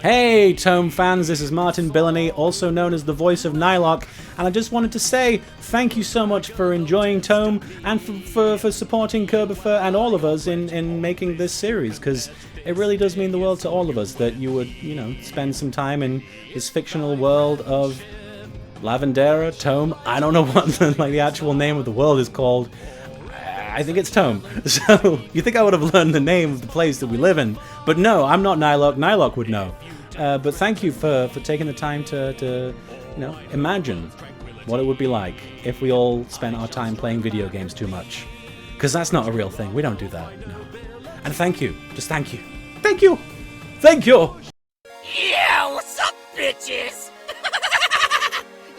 Hey, Tome fans, this is Martin Billany, also known as the voice of Nylok, and I just wanted to say thank you so much for enjoying Tome and for supporting Kerbifer and all of us in making this series, because it really does mean the world to all of us that you would, spend some time in this fictional world of Lavendera, Tome. I don't know what the actual name of the world is called. I think it's Tome. So, you think I would have learned the name of the place that we live in. But no, I'm not Nylok. Nylok would know. But thank you for taking the time to imagine what it would be like if we all spent our time playing video games too much. Because that's not a real thing. We don't do that, no. And thank you. Just thank you. Thank you! Thank you! Yeah, what's up, bitches?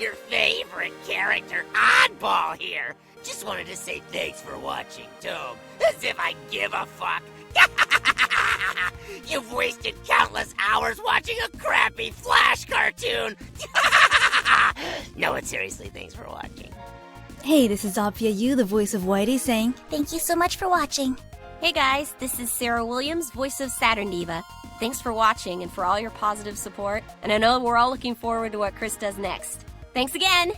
Your favorite character, Oddball here. Just wanted to say thanks for watching, Tome. As if I give a fuck. You've wasted countless hours watching a crappy Flash cartoon. No, but seriously, thanks for watching. Hey, this is Opia Yu, the voice of Whitey, saying thank you so much for watching. Hey guys, this is Sarah Williams, voice of Saturn Diva. Thanks for watching and for all your positive support. And I know we're all looking forward to what Chris does next. Thanks again!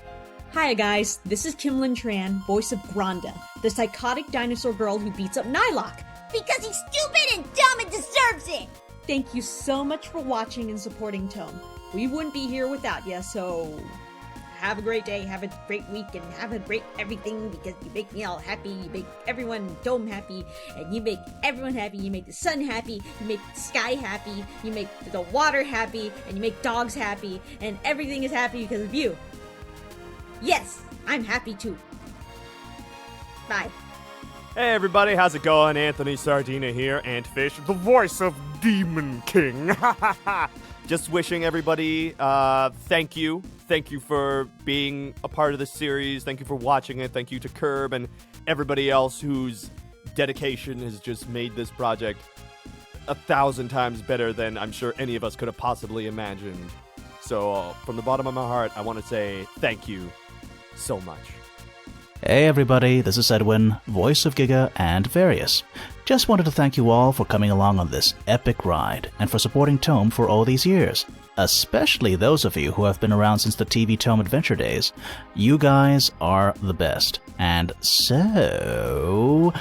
Hi guys, this is Kim Lin Tran, voice of Gronda, the psychotic dinosaur girl who beats up Nylok. Because he's stupid and dumb and deserves it! Thank you so much for watching and supporting Tome. We wouldn't be here without you, so have a great day, have a great week, and have a great everything, because you make me all happy, you make everyone in Tome happy, and you make everyone happy, you make the sun happy, you make the sky happy, you make the water happy, and you make dogs happy, and everything is happy because of you. Yes, I'm happy too. Bye. Hey everybody, how's it going? Anthony Sardina here, Antfish, the voice of Demon King. Just wishing everybody thank you. Thank you for being a part of the series. Thank you for watching it. Thank you to Curb and everybody else whose dedication has just made this project 1,000 times better than I'm sure any of us could have possibly imagined. So from the bottom of my heart, I want to say thank you so much. Hey everybody, this is Edwin, voice of Giga and Various. Just wanted to thank you all for coming along on this epic ride and for supporting Tome for all these years. Especially those of you who have been around since the TV Tome Adventure days. You guys are the best. And so,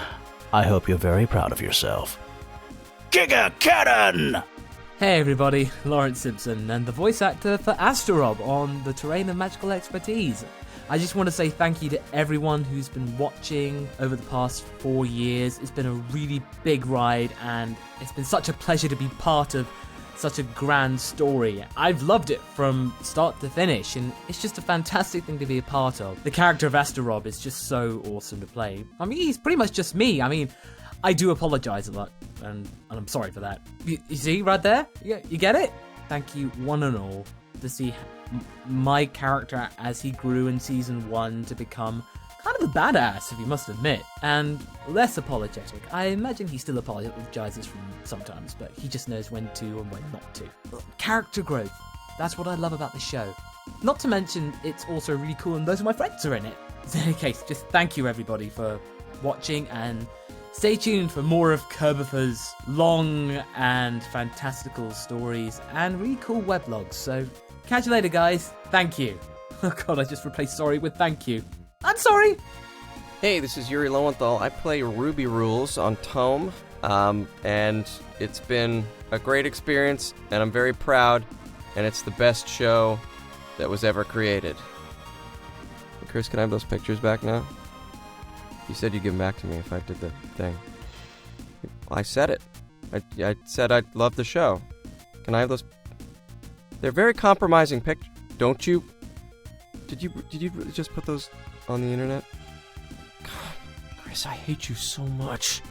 I hope you're very proud of yourself. Giga Cannon! Hey everybody, Lawrence Simpson, and the voice actor for Astarob on The Terrain of Magical Expertise. I just want to say thank you to everyone who's been watching over the past 4 years. It's been a really big ride, and it's been such a pleasure to be part of such a grand story. I've loved it from start to finish, and it's just a fantastic thing to be a part of. The character of Astarob is just so awesome to play. I mean, he's pretty much just me. I mean, I do apologize a lot, and I'm sorry for that. You see right there? You get it? Thank you, one and all, to see my character as he grew in Season 1 to become kind of a badass, if you must admit, and less apologetic. I imagine he still apologizes from sometimes, but he just knows when to and when not to. Character growth. That's what I love about the show. Not to mention, it's also really cool and those of my friends are in it. In any case, just thank you everybody for watching, and stay tuned for more of Kerbifer's long and fantastical stories and really cool weblogs. So, catch you later, guys. Thank you. Oh god, I just replaced sorry with thank you. I'm sorry! Hey, this is Yuri Lowenthal. I play Ruby Rules on Tome, and it's been a great experience, and I'm very proud, and it's the best show that was ever created. Chris, can I have those pictures back now? You said you'd give them back to me if I did the thing. I said it. I said I love the show. Can I have those? They're very compromising pictures. Don't you? Did you really just put those on the internet? God, Chris, I hate you so much.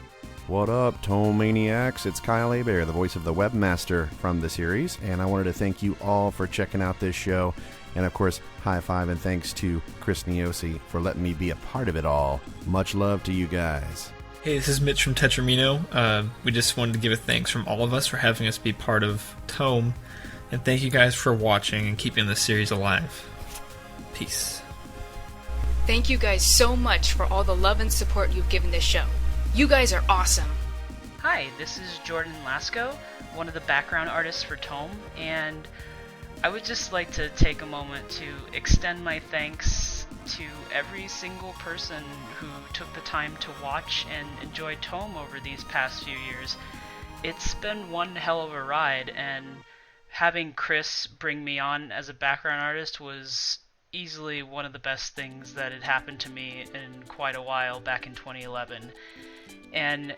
What up, Tome Maniacs? It's Kyle Hebert, the voice of the webmaster from the series, and I wanted to thank you all for checking out this show. And of course, high five and thanks to Chris Niosi for letting me be a part of it all. Much love to you guys. Hey, this is Mitch from Tetramino. We just wanted to give a thanks from all of us for having us be part of Tome. And thank you guys for watching and keeping this series alive. Peace. Thank you guys so much for all the love and support you've given this show. You guys are awesome. Hi, this is Jordan Lasco, one of the background artists for Tome, and I would just like to take a moment to extend my thanks to every single person who took the time to watch and enjoy Tome over these past few years. It's been one hell of a ride, and having Chris bring me on as a background artist was easily one of the best things that had happened to me in quite a while back in 2011. And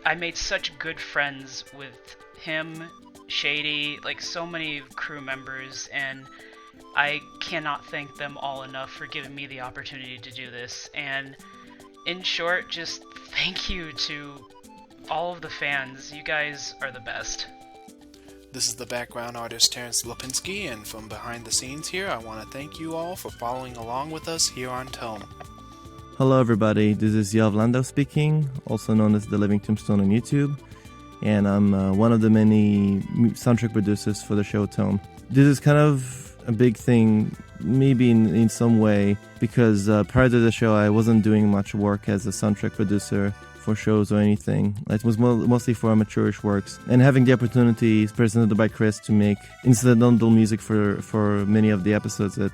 I made such good friends with him, Shady, like so many crew members, and I cannot thank them all enough for giving me the opportunity to do this. And in short, just thank you to all of the fans. You guys are the best. This is the background artist Terrence Lipinski, and from behind the scenes here, I want to thank you all for following along with us here on Tome. Hello everybody, this is Yav Landau speaking, also known as The Living Tombstone on YouTube, and I'm one of the many soundtrack producers for the show Tome. This is kind of a big thing, maybe in some way, because prior to the show I wasn't doing much work as a soundtrack producer for shows or anything. It was mostly for amateurish works, and having the opportunity presented by Chris to make incidental music for many of the episodes that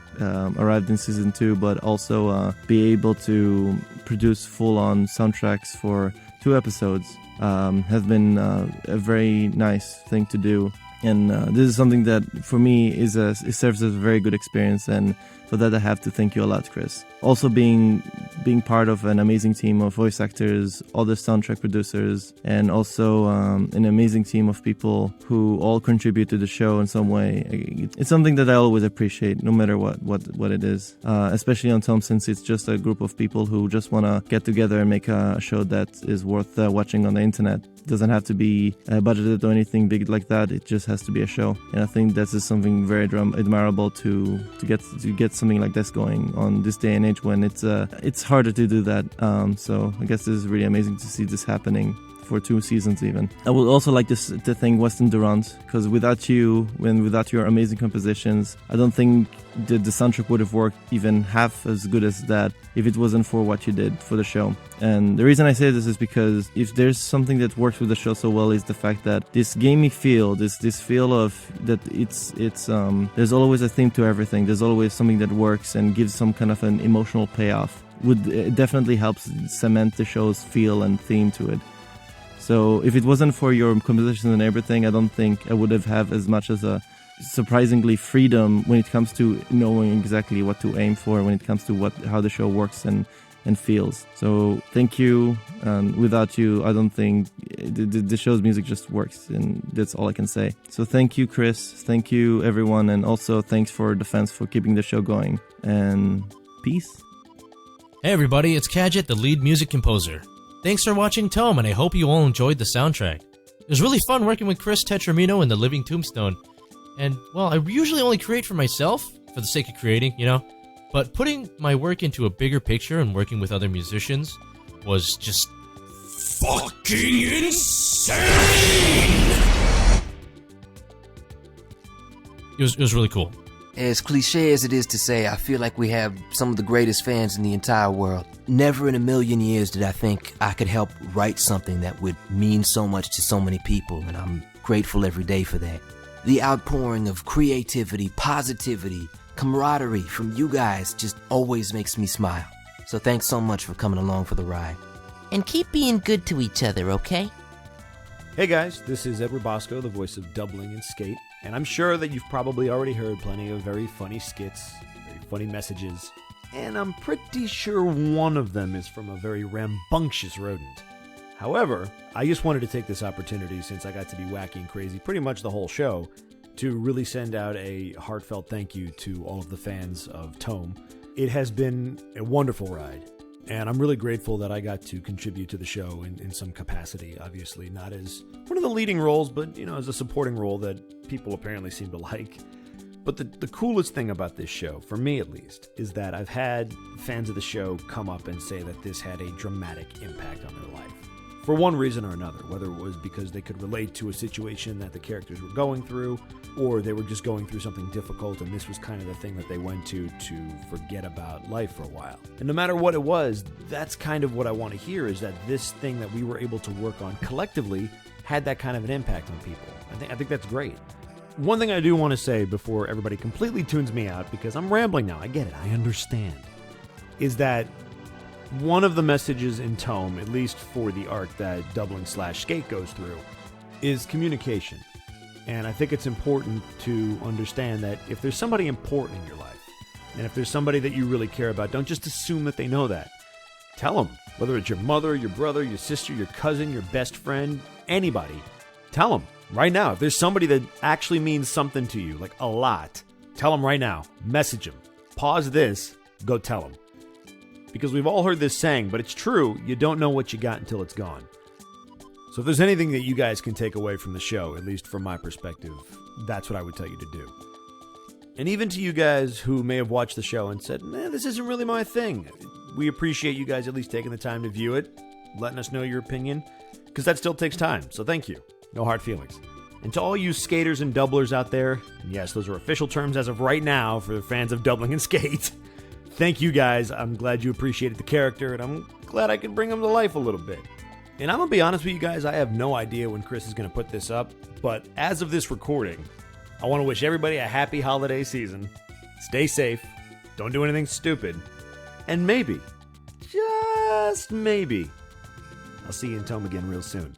arrived in season 2, but also be able to produce full-on soundtracks for 2 episodes has been a very nice thing to do. And this is something that for me it serves as a very good experience, and for that I have to thank you a lot, Chris. Also being part of an amazing team of voice actors, other soundtrack producers, and also an amazing team of people who all contribute to the show in some way. It's something that I always appreciate, no matter what it is. Especially on Tome, since it's just a group of people who just want to get together and make a show that is worth watching on the internet. It doesn't have to be budgeted or anything big like that. It just has to be a show, and I think that's just something very admirable to get something like this going on this day and age when it's harder to do that. So I guess this is really amazing to see this happening for 2 seasons even. I would also like to thank Weston Durant, because without you and without your amazing compositions, I don't think the soundtrack would have worked even half as good as that if it wasn't for what you did for the show. And the reason I say this is because if there's something that works with the show so well is the fact that this gamey feel, this feel of that it's there's always a theme to everything. There's always something that works and gives some kind of an emotional payoff. It definitely helps cement the show's feel and theme to it. So if it wasn't for your compositions and everything, I don't think I would have as much as a surprisingly freedom when it comes to knowing exactly what to aim for when it comes to how the show works and feels. So thank you. And without you, I don't think the show's music just works, and that's all I can say. So thank you, Chris. Thank you, everyone, and also thanks for the fans for keeping the show going. And peace. Hey everybody, it's Kadget, the lead music composer. Thanks for watching Tome, and I hope you all enjoyed the soundtrack. It was really fun working with Chris Tetramino and The Living Tombstone. And, well, I usually only create for myself, for the sake of creating, you know? But putting my work into a bigger picture and working with other musicians was just fucking insane! It was really cool. As cliche as it is to say, I feel like we have some of the greatest fans in the entire world. Never in a million years did I think I could help write something that would mean so much to so many people, and I'm grateful every day for that. The outpouring of creativity, positivity, camaraderie from you guys just always makes me smile. So thanks so much for coming along for the ride. And keep being good to each other, okay? Hey guys, this is Edward Bosco, the voice of Doubling and Skate, and I'm sure that you've probably already heard plenty of very funny skits, very funny messages, and I'm pretty sure one of them is from a very rambunctious rodent. However, I just wanted to take this opportunity, since I got to be wacky and crazy pretty much the whole show, to really send out a heartfelt thank you to all of the fans of Tome. It has been a wonderful ride, and I'm really grateful that I got to contribute to the show in some capacity. Obviously, not as one of the leading roles, but, you know, as a supporting role that people apparently seem to like. But the coolest thing about this show, for me at least, is that I've had fans of the show come up and say that this had a dramatic impact on their life. For one reason or another, whether it was because they could relate to a situation that the characters were going through, or they were just going through something difficult and this was kind of the thing that they went to forget about life for a while. And no matter what it was, that's kind of what I want to hear, is that this thing that we were able to work on collectively had that kind of an impact on people. I think that's great. One thing I do want to say before everybody completely tunes me out, because I'm rambling now, I get it, I understand, is that one of the messages in Tome, at least for the arc that Doubling/Skate goes through, is communication. And I think it's important to understand that if there's somebody important in your life, and if there's somebody that you really care about, don't just assume that they know that. Tell them, whether it's your mother, your brother, your sister, your cousin, your best friend, anybody. Tell them right now. If there's somebody that actually means something to you, like a lot, tell them right now. Message them. Pause this. Go tell them. Because we've all heard this saying, but it's true. You don't know what you got until it's gone. So if there's anything that you guys can take away from the show, at least from my perspective, that's what I would tell you to do. And even to you guys who may have watched the show and said, this isn't really my thing. We appreciate you guys at least taking the time to view it, letting us know your opinion, because that still takes time. So thank you. No hard feelings. And to all you skaters and doublers out there, and yes, those are official terms as of right now for the fans of Doubling and Skate, thank you guys. I'm glad you appreciated the character, and I'm glad I could bring him to life a little bit. And I'm going to be honest with you guys, I have no idea when Chris is going to put this up, but as of this recording, I want to wish everybody a happy holiday season. Stay safe, don't do anything stupid, and maybe, just maybe, I'll see you in Tome again real soon.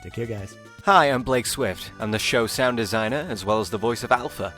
Take care, guys. Hi, I'm Blake Swift. I'm the show sound designer, as well as the voice of Alpha.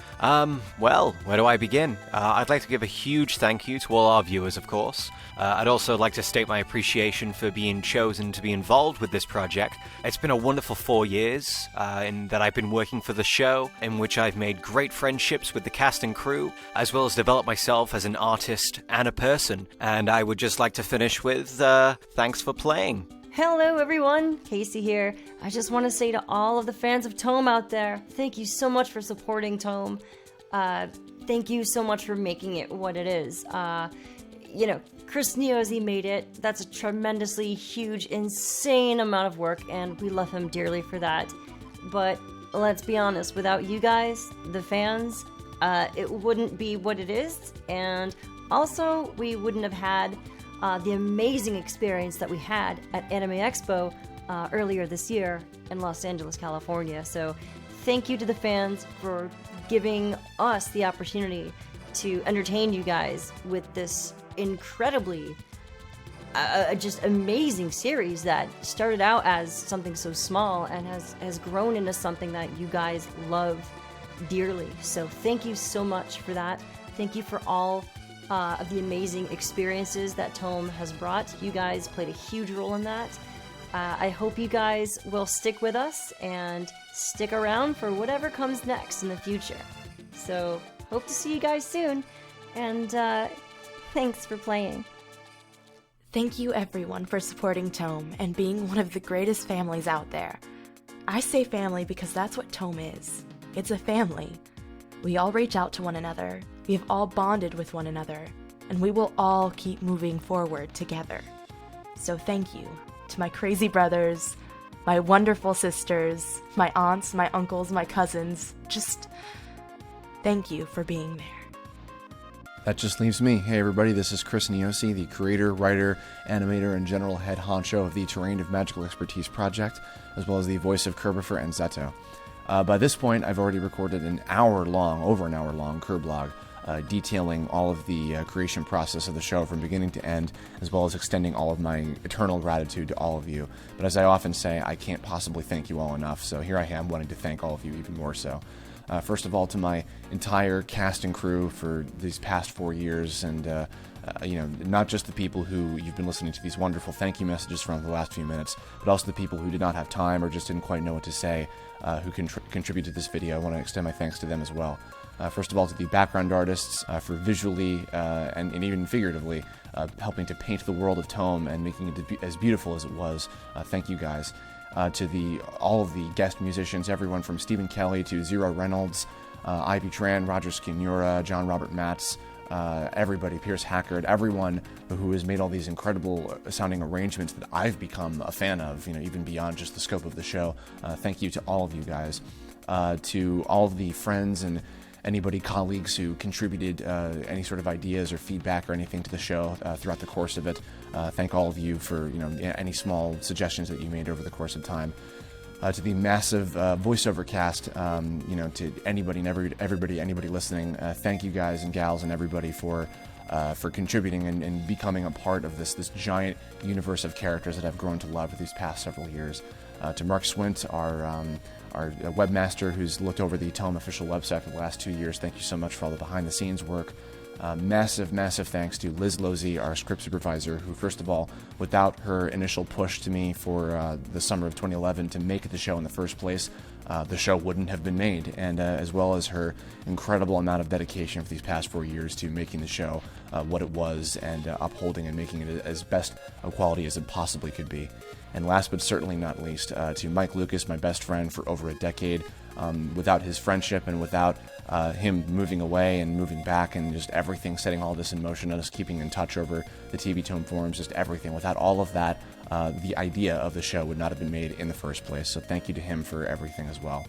Well, where do I begin? I'd like to give a huge thank you to all our viewers, of course. I'd also like to state my appreciation for being chosen to be involved with this project. It's been a wonderful 4 years in that I've been working for the show, in which I've made great friendships with the cast and crew, as well as developed myself as an artist and a person. And I would just like to finish with, thanks for playing. Hello everyone, Casey here. I just want to say to all of the fans of Tome out there, thank you so much for supporting Tome. Thank you so much for making it what it is. Chris Niosi made it. That's a tremendously huge, insane amount of work, and we love him dearly for that. But let's be honest, without you guys, the fans, it wouldn't be what it is, and also we wouldn't have had the amazing experience that we had at Anime Expo earlier this year in Los Angeles, California. So thank you to the fans for giving us the opportunity to entertain you guys with this incredibly just amazing series that started out as something so small and has grown into something that you guys love dearly. So thank you so much for that. Thank you for all of the amazing experiences that Tome has brought. You guys played a huge role in that. I hope you guys will stick with us and stick around for whatever comes next in the future. So, hope to see you guys soon, and thanks for playing. Thank you everyone for supporting Tome and being one of the greatest families out there. I say family because that's what Tome is. It's a family. We all reach out to one another, we have all bonded with one another, and we will all keep moving forward together. So thank you to my crazy brothers, my wonderful sisters, my aunts, my uncles, my cousins. Just thank you for being there. That just leaves me. Hey everybody, this is Chris Niosi, the creator, writer, animator, and general head honcho of the Terrain of Magical Expertise project, as well as the voice of Kerbifer and Zeto. By this point, I've already recorded over an hour long Kerblog, detailing all of the creation process of the show from beginning to end, as well as extending all of my eternal gratitude to all of you. But as I often say, I can't possibly thank you all enough, so here I am wanting to thank all of you even more so. First of all, to my entire cast and crew for these past 4 years, and not just the people who you've been listening to these wonderful thank you messages from the last few minutes, but also the people who did not have time or just didn't quite know what to say, who contributed to this video. I want to extend my thanks to them as well. First of all, to the background artists for visually and even figuratively helping to paint the world of Tome and making it as beautiful as it was. Thank you guys. To all of the guest musicians, everyone from Stephen Kelly to Zero Reynolds, Ivy Tran, Roger Skinnura, John Robert Matz, everybody, Pierce Hackard, everyone who has made all these incredible sounding arrangements that I've become a fan of, even beyond just the scope of the show. Thank you to all of you guys. To all of the friends and colleagues who contributed any sort of ideas or feedback or anything to the show throughout the course of it. Thank all of you for any small suggestions that you made over the course of time. to the massive voiceover cast, to anybody and anybody listening. Thank you guys and gals and everybody for contributing and becoming a part of this giant universe of characters that I've grown to love these past several years. To Mark Swint, our webmaster who's looked over the Tome official website for the last 2 years, thank you so much for all the behind-the-scenes work. Massive thanks to Liz Losey, our script supervisor, who, first of all, without her initial push to me for the summer of 2011 to make the show in the first place, the show wouldn't have been made, and as well as her incredible amount of dedication for these past 4 years to making the show what it was and upholding and making it as best of quality as it possibly could be. And last but certainly not least, to Mike Lucas, my best friend for over a decade. Without his friendship and without him moving away and moving back and just everything, setting all this in motion and us keeping in touch over the TV Tome forums, just everything. Without all of that, the idea of the show would not have been made in the first place. So thank you to him for everything as well.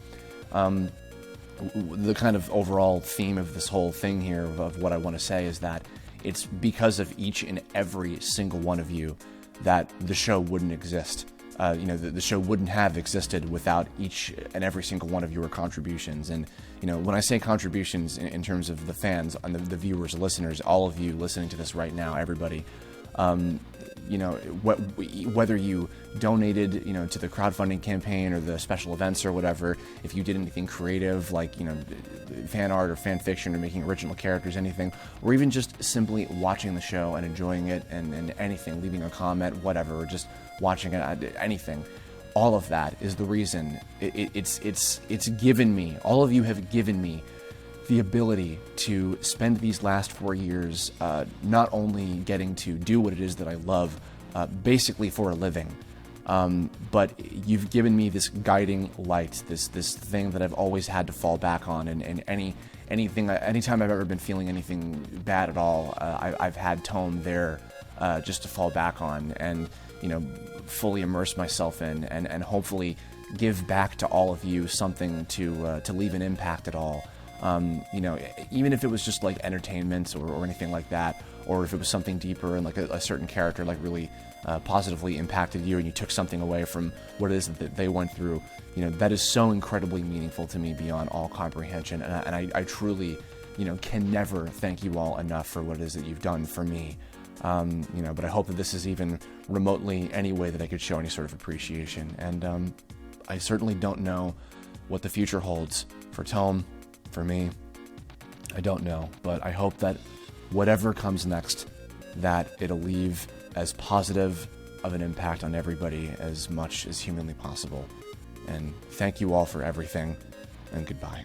The kind of overall theme of this whole thing here of what I want to say is that it's because of each and every single one of you that the show wouldn't exist. The show wouldn't have existed without each and every single one of your contributions. And, when I say contributions in terms of the fans and the viewers, listeners, all of you listening to this right now, everybody, whether you donated, to the crowdfunding campaign or the special events or whatever, if you did anything creative like, fan art or fan fiction or making original characters, anything, or even just simply watching the show and enjoying it and anything, leaving a comment, whatever, or just watching it, anything, all of that is the reason it's given me, all of you have given me the ability to spend these last 4 years not only getting to do what it is that I love, basically for a living, but you've given me this guiding light, this thing that I've always had to fall back on, and anytime I've ever been feeling anything bad at all, I've had Tome there just to fall back on and fully immerse myself in and hopefully give back to all of you something to leave an impact at all. Even if it was just like entertainment or anything like that, or if it was something deeper and like a certain character like really positively impacted you and you took something away from what it is that they went through, that is so incredibly meaningful to me beyond all comprehension. And I truly, can never thank you all enough for what it is that you've done for me. But I hope that this is even remotely any way that I could show any sort of appreciation. And I certainly don't know what the future holds for Tome, for me. I don't know, but I hope that whatever comes next, that it'll leave as positive of an impact on everybody as much as humanly possible. And thank you all for everything, and goodbye.